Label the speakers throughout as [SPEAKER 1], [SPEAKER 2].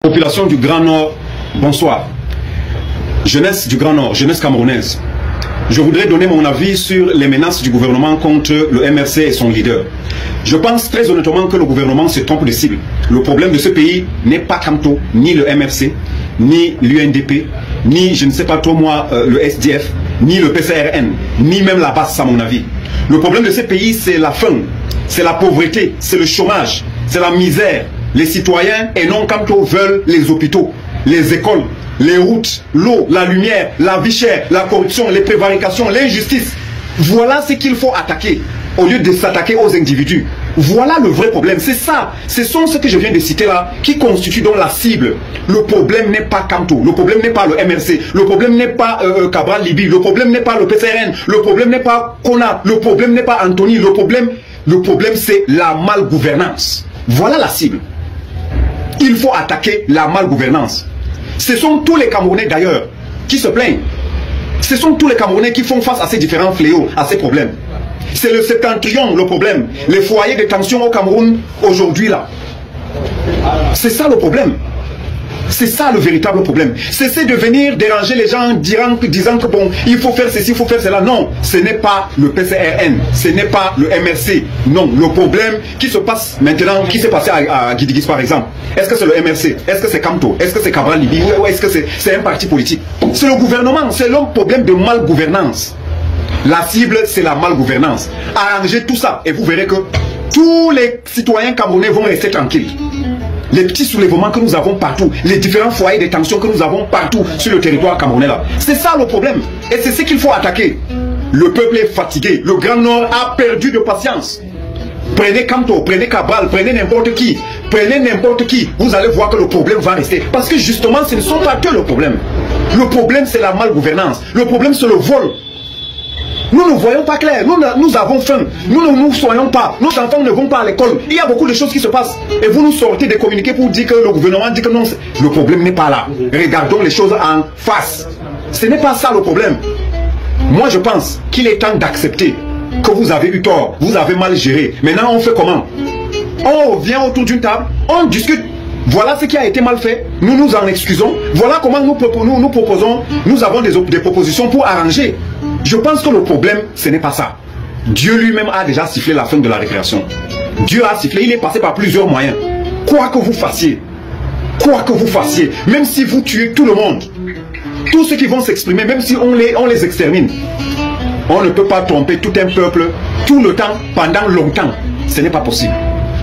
[SPEAKER 1] Population du Grand Nord, bonsoir. Jeunesse du Grand Nord, jeunesse camerounaise. Je voudrais donner mon avis sur les menaces du gouvernement contre le MRC et son leader. Je pense très honnêtement que le gouvernement se trompe de cible. Le problème de ce pays n'est pas Camto, ni le MRC, ni l'UNDP, ni je ne sais pas trop moi le SDF, ni le PCRN, ni même la BAS à mon avis. Le problème de ce pays c'est la faim, c'est la pauvreté, c'est le chômage, c'est la misère. Les citoyens et non Camto veulent les hôpitaux, les écoles, les routes, l'eau, la lumière, la vie chère, la corruption, les prévarications, l'injustice. Voilà ce qu'il faut attaquer au lieu de s'attaquer aux individus. Voilà le vrai problème. C'est ça. Ce sont ce que je viens de citer là qui constituent donc la cible. Le problème n'est pas Camto. Le problème n'est pas le MRC. Le problème n'est pas Cabral Libi. Le problème n'est pas le PCRN. Le problème n'est pas Kona. Le problème n'est pas Anthony. Le problème c'est la malgouvernance. Voilà la cible. Il faut attaquer la malgouvernance. Ce sont tous les Camerounais d'ailleurs qui se plaignent. Ce sont tous les Camerounais qui font face à ces différents fléaux, à ces problèmes. C'est le septentrion le problème. Les foyers de tension au Cameroun aujourd'hui là. C'est ça le problème. C'est ça le véritable problème. Cessez de venir déranger les gens disant que bon, il faut faire ceci, il faut faire cela. Non, ce n'est pas le PCRN, ce n'est pas le MRC. Non, le problème qui se passe maintenant, qui s'est passé à Guidigis par exemple. Est-ce que c'est le MRC? Est-ce que c'est Camto? Est-ce que c'est Cabral Libi? Ou est-ce que c'est un parti politique? C'est le gouvernement, c'est le problème de malgouvernance. La cible, c'est la malgouvernance. Arrangez tout ça et vous verrez que tous les citoyens camerounais vont rester tranquilles. Les petits soulèvements que nous avons partout, les différents foyers de tension que nous avons partout sur le territoire camerounais là. C'est ça le problème. Et c'est ce qu'il faut attaquer. Le peuple est fatigué. Le Grand Nord a perdu de patience. Prenez Camto, prenez Cabral, prenez n'importe qui. Prenez n'importe qui. Vous allez voir que le problème va rester. Parce que justement, ce ne sont pas que le problème. Le problème, c'est la malgouvernance. Le problème, c'est le vol. Nous ne voyons pas clair, nous avons faim, nous ne nous soignons pas, nos enfants ne vont pas à l'école, il y a beaucoup de choses qui se passent. Et vous nous sortez des communiqués pour dire que le gouvernement dit que non, le problème n'est pas là. Regardons les choses en face. Ce n'est pas ça le problème. Moi je pense qu'il est temps d'accepter que vous avez eu tort, vous avez mal géré. Maintenant on fait comment? On vient autour d'une table, on discute. Voilà ce qui a été mal fait, nous nous en excusons. Voilà comment nous proposons, nous avons des propositions pour arranger. Je pense que le problème, ce n'est pas ça. Dieu lui-même a déjà sifflé la fin de la récréation. Dieu a sifflé, il est passé par plusieurs moyens. Quoi que vous fassiez, même si vous tuez tout le monde, tous ceux qui vont s'exprimer, même si on les extermine, on ne peut pas tromper tout un peuple, tout le temps, pendant longtemps. Ce n'est pas possible.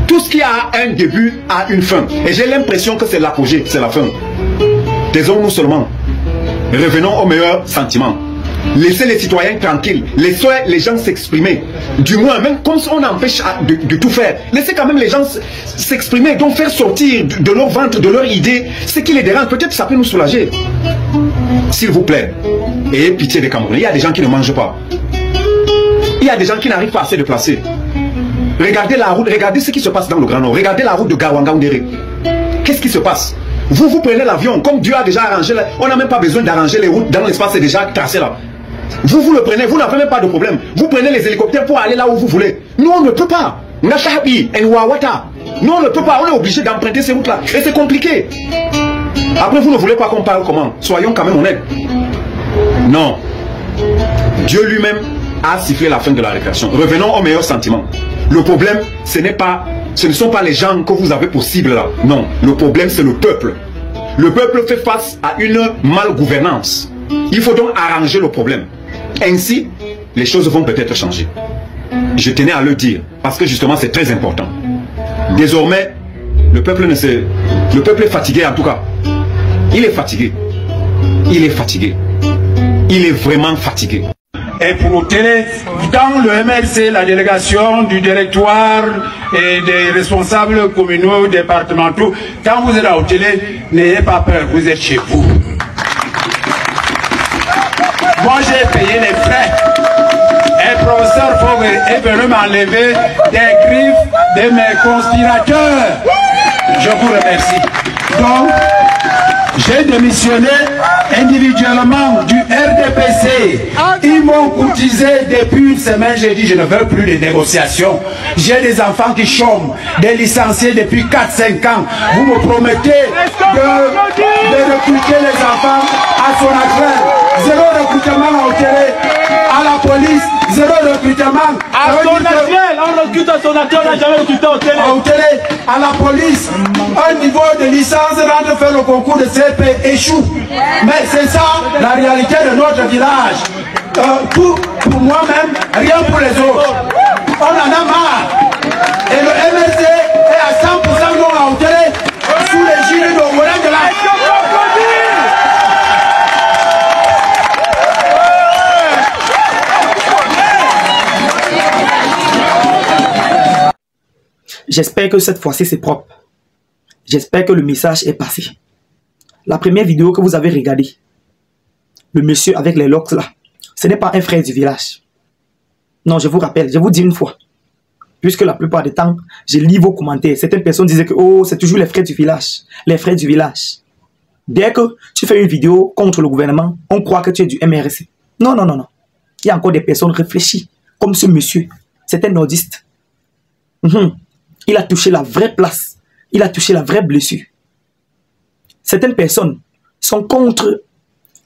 [SPEAKER 1] Tout ce qui a un début a une fin. Et j'ai l'impression que c'est l'apogée, c'est la fin. Taisons-nous seulement. Revenons aux meilleurs sentiments. Laissez les citoyens tranquilles. Laissez les gens s'exprimer. Du moins, même comme on empêche de tout faire. Laissez quand même les gens s'exprimer. Donc faire sortir de leur ventre, de leur idée, ce qui les dérange. Peut-être ça peut nous soulager. S'il vous plaît. Ayez pitié des Camerounais. Il y a des gens qui ne mangent pas. Il y a des gens qui n'arrivent pas à se déplacer. Regardez la route, regardez ce qui se passe dans le Grand Nord. Regardez la route de Gaouanga-Oundéré. Qu'est-ce qui se passe? Vous prenez l'avion, comme Dieu a déjà arrangé, on n'a même pas besoin d'arranger les routes dans l'espace, c'est déjà tracé là. Vous le prenez, vous n'avez même pas de problème. Vous prenez les hélicoptères pour aller là où vous voulez. Nous, on ne peut pas. Nous, on ne peut pas, on est obligé d'emprunter ces routes-là. Et c'est compliqué. Après, vous ne voulez pas qu'on parle comment? Soyons quand même honnêtes. Non. Dieu lui-même a sifflé la fin de la récréation. Revenons aux meilleurs sentiments. Le problème, ce ne sont pas les gens que vous avez possible là. Non, le problème c'est le peuple. Le peuple fait face à une malgouvernance. Il faut donc arranger le problème. Ainsi, les choses vont peut-être changer. Je tenais à le dire, parce que justement c'est très important. Désormais, le peuple est fatigué en tout cas. Il est fatigué. Il est fatigué. Il est vraiment fatigué.
[SPEAKER 2] Et pour obtenir dans le MRC la délégation du directoire et des responsables communaux, départementaux, quand vous êtes à télé, n'ayez pas peur, vous êtes chez vous. Moi j'ai payé les frais. Et le professeur Fogg est venu m'enlever des griffes de mes conspirateurs. Je vous remercie. Donc, j'ai démissionné individuellement du RDPC. Ils m'ont courtisé depuis une semaine. J'ai dit je ne veux plus de négociations. J'ai des enfants qui chôment, des licenciés depuis 4-5 ans. Vous me promettez de recruter les enfants à son affaire. Zéro recrutement à hôtel, à la police, zéro recrutement
[SPEAKER 3] à son naturel. On recrute à son naturel, on n'a jamais recruté au télé.
[SPEAKER 2] Au télé, à la police, un niveau de licence rentre faire le concours de CP échoue. Mais c'est ça la réalité de notre village. Pour moi-même, rien pour les autres. On en a marre. Et le MRC est à 100% non à hôtel sous les gilets de Ouéran de la.
[SPEAKER 4] J'espère que cette fois-ci c'est propre. J'espère que le message est passé. La première vidéo que vous avez regardée, le monsieur avec les locks là, ce n'est pas un frère du village. Non, je vous rappelle, je vous dis une fois. Puisque la plupart du temps, je lis vos commentaires. Certaines personnes disaient que oh, c'est toujours les frères du village. Les frères du village. Dès que tu fais une vidéo contre le gouvernement, on croit que tu es du MRC. Non, non, non, non. Il y a encore des personnes réfléchies, comme ce monsieur. C'est un nordiste. Il a touché la vraie place. Il a touché la vraie blessure. Certaines personnes sont contre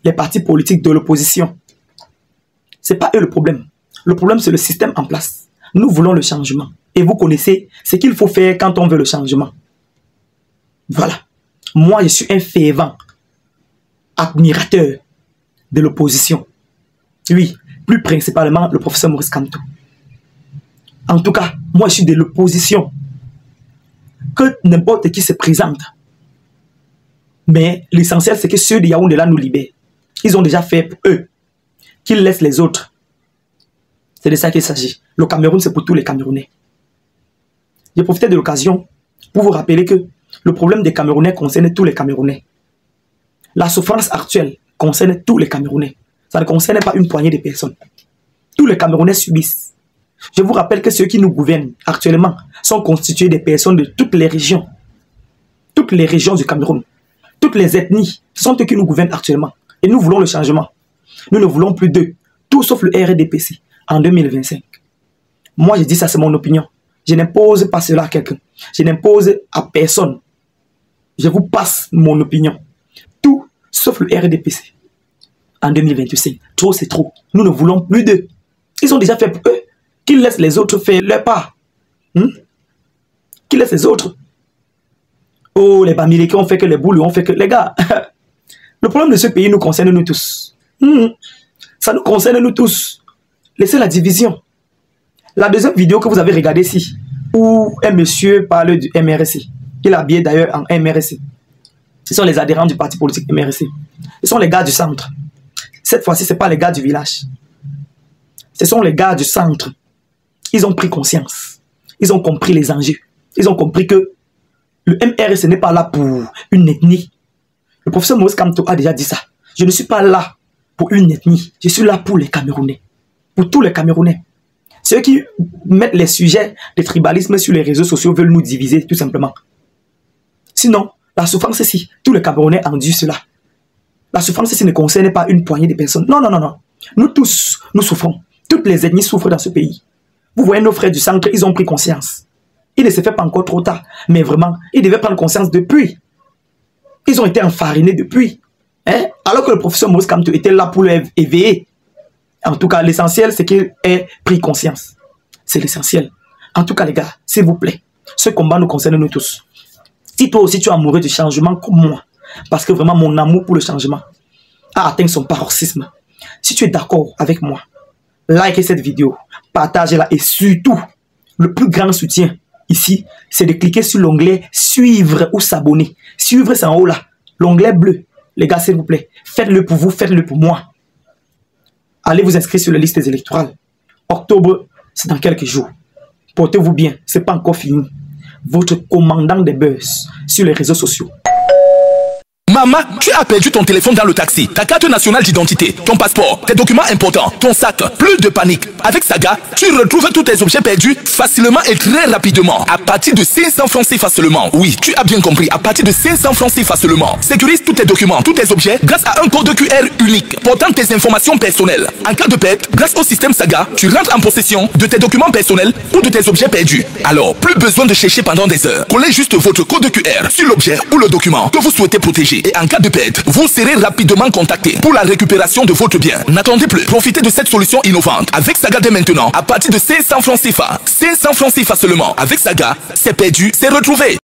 [SPEAKER 4] les partis politiques de l'opposition. Ce n'est pas eux le problème. Le problème, c'est le système en place. Nous voulons le changement. Et vous connaissez ce qu'il faut faire quand on veut le changement. Voilà. Moi, je suis un fervent admirateur de l'opposition. Oui, plus principalement le professeur Maurice Kamto. En tout cas, moi, je suis de l'opposition. Que n'importe qui se présente. Mais l'essentiel, c'est que ceux de Yaoundé là nous libèrent. Ils ont déjà fait pour eux. Qu'ils laissent les autres. C'est de ça qu'il s'agit. Le Cameroun, c'est pour tous les Camerounais. J'ai profité de l'occasion pour vous rappeler que le problème des Camerounais concerne tous les Camerounais. La souffrance actuelle concerne tous les Camerounais. Ça ne concerne pas une poignée de personnes. Tous les Camerounais subissent. Je vous rappelle que ceux qui nous gouvernent actuellement sont constitués des personnes de toutes les régions. Toutes les régions du Cameroun. Toutes les ethnies sont eux qui nous gouvernent actuellement. Et nous voulons le changement. Nous ne voulons plus d'eux. Tout sauf le RDPC en 2025. Moi, je dis ça, c'est mon opinion. Je n'impose pas cela à quelqu'un. Je n'impose à personne. Je vous passe mon opinion. Tout sauf le RDPC en 2025. Trop, c'est trop. Nous ne voulons plus d'eux. Ils ont déjà fait pour eux. Qu'ils laissent les autres faire leur part. Qu'ils laissent les autres. Oh, les Bamileke ont fait que les boules ont fait que... Les gars, le problème de ce pays nous concerne nous tous. Ça nous concerne nous tous. Laissez la division. La deuxième vidéo que vous avez regardée ici, où un monsieur parle du MRC. Il est habillé d'ailleurs en MRC. Ce sont les adhérents du parti politique MRC. Ce sont les gars du centre. Cette fois-ci, ce n'est pas les gars du village. Ce sont les gars du centre. Ils ont pris conscience. Ils ont compris les enjeux. Ils ont compris que le MRC n'est pas là pour une ethnie. Le professeur Maurice Kamto a déjà dit ça. Je ne suis pas là pour une ethnie. Je suis là pour les Camerounais. Pour tous les Camerounais. Ceux qui mettent les sujets de tribalisme sur les réseaux sociaux veulent nous diviser tout simplement. Sinon, la souffrance ici, tous les Camerounais endurent cela. La souffrance ici ne concerne pas une poignée de personnes. Non, non, non, non. Nous tous, nous souffrons. Toutes les ethnies souffrent dans ce pays. Vous voyez nos frères du centre, ils ont pris conscience. Il ne se fait pas encore trop tard. Mais vraiment, ils devaient prendre conscience depuis. Ils ont été enfarinés depuis. Alors que le professeur Maurice Kamto était là pour les éveiller. En tout cas, l'essentiel, c'est qu'il ait pris conscience. C'est l'essentiel. En tout cas, les gars, s'il vous plaît, ce combat nous concerne nous tous. Si toi aussi tu es amoureux du changement comme moi, parce que vraiment mon amour pour le changement a atteint son paroxysme. Si tu es d'accord avec moi, likez cette vidéo, partagez-la et surtout, le plus grand soutien ici, c'est de cliquer sur l'onglet suivre ou s'abonner. Suivre, c'est en haut là, l'onglet bleu. Les gars, s'il vous plaît, faites-le pour vous, faites-le pour moi. Allez vous inscrire sur les listes électorales. Octobre, c'est dans quelques jours. Portez-vous bien, ce n'est pas encore fini. Votre commandant des buzz sur les réseaux sociaux.
[SPEAKER 5] Maman, tu as perdu ton téléphone dans le taxi, ta carte nationale d'identité, ton passeport, tes documents importants, ton sac. Plus de panique. Avec Saga, tu retrouves tous tes objets perdus facilement et très rapidement. À partir de 500 francs CFA seulement. Oui, tu as bien compris. À partir de 500 francs CFA seulement. Sécurise tous tes documents, tous tes objets grâce à un code QR unique portant tes informations personnelles. En cas de perte, grâce au système Saga, tu rentres en possession de tes documents personnels ou de tes objets perdus. Alors, plus besoin de chercher pendant des heures. Collez juste votre code QR sur l'objet ou le document que vous souhaitez protéger. Et en cas de perte, vous serez rapidement contacté pour la récupération de votre bien. N'attendez plus. Profitez de cette solution innovante. Avec Saga dès maintenant, à partir de 500 francs CFA. 500 francs CFA seulement. Avec Saga, c'est perdu, c'est retrouvé.